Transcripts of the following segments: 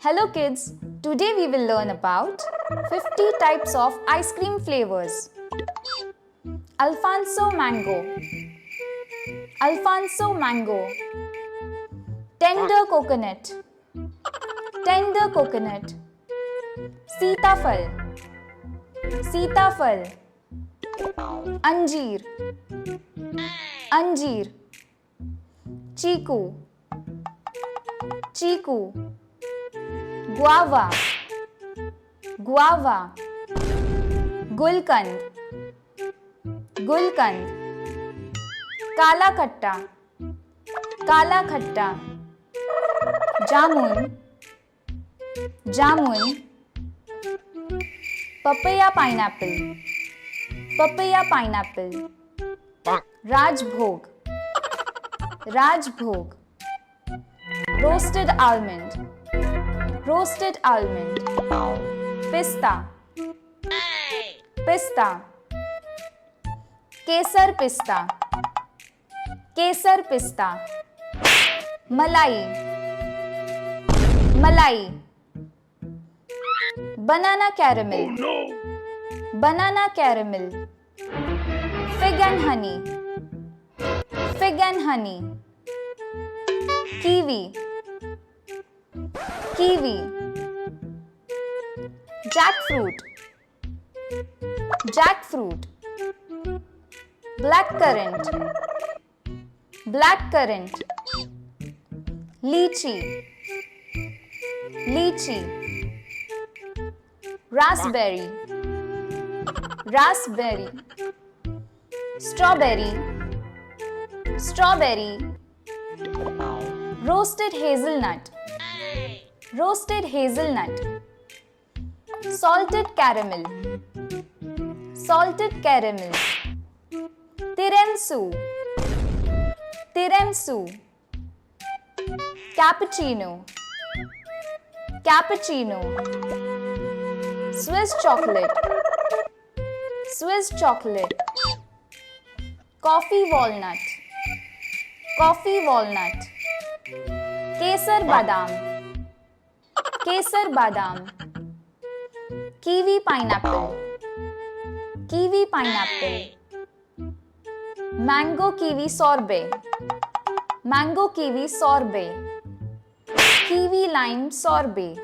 Hello kids, today we will learn about 50 types of ice cream flavors. Alfonso mango, Alfonso mango. Tender coconut, tender coconut. Sitafal, Sitafal. Anjeer, Anjeer. Chiku, Chiku. Guava, Guava. Gulkand, Gulkand. Kala Khatta, Kala Khatta. Jamun, Jamun. Papaya pineapple, Papaya pineapple. Rajbhog, Rajbhog. Roasted almond, Roasted almond. Pista, Pista. Kesar pista, Kesar pista. Malai, Malai. Banana caramel, Banana caramel. Fig and honey, Fig and honey. Kiwi, Kiwi. Jackfruit, Jackfruit. Blackcurrant, Blackcurrant. Lychee, Lychee. Raspberry, Raspberry. Strawberry, Strawberry. Roasted hazelnut, Roasted hazelnut. Salted caramel, Salted caramel. Tiramisu, Tiramisu. Cappuccino, Cappuccino. Swiss chocolate, Swiss chocolate. Coffee walnut, Coffee walnut. Kesar badam, Kesar badam. Kiwi pineapple, Kiwi pineapple. Mango kiwi sorbet, Mango kiwi sorbet. Kiwi lime sorbet,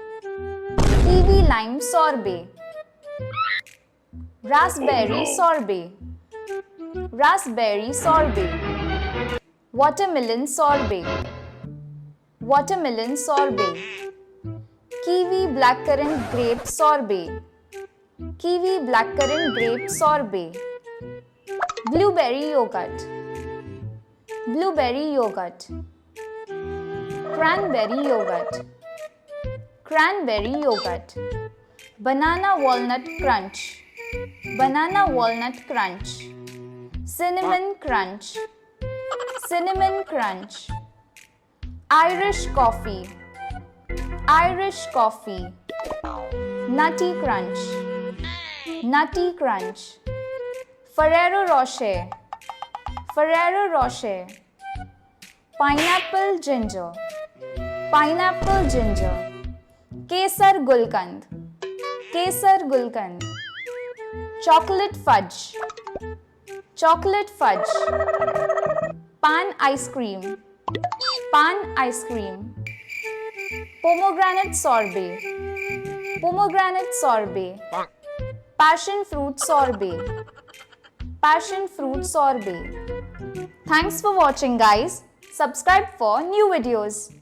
Kiwi lime sorbet. Raspberry sorbet, Raspberry sorbet. Watermelon sorbet, Watermelon sorbet. Kiwi blackcurrant grape sorbet, Kiwi blackcurrant grape sorbet. Blueberry yogurt, Blueberry yogurt. Cranberry yogurt, Cranberry yogurt. Banana walnut crunch, Banana walnut crunch. Cinnamon crunch, Cinnamon crunch. Irish coffee, Irish coffee. Nutty crunch, Nutty crunch. Ferrero Rocher, Ferrero Rocher. Pineapple ginger, Pineapple ginger. Kesar Gulkand, Kesar Gulkand. Chocolate fudge, Chocolate fudge. Pan ice cream, Pan ice cream. Pomegranate sorbet, Pomegranate sorbet. Passion fruit sorbet, Passion fruit sorbet. Thanks for watching guys. Subscribe for new videos.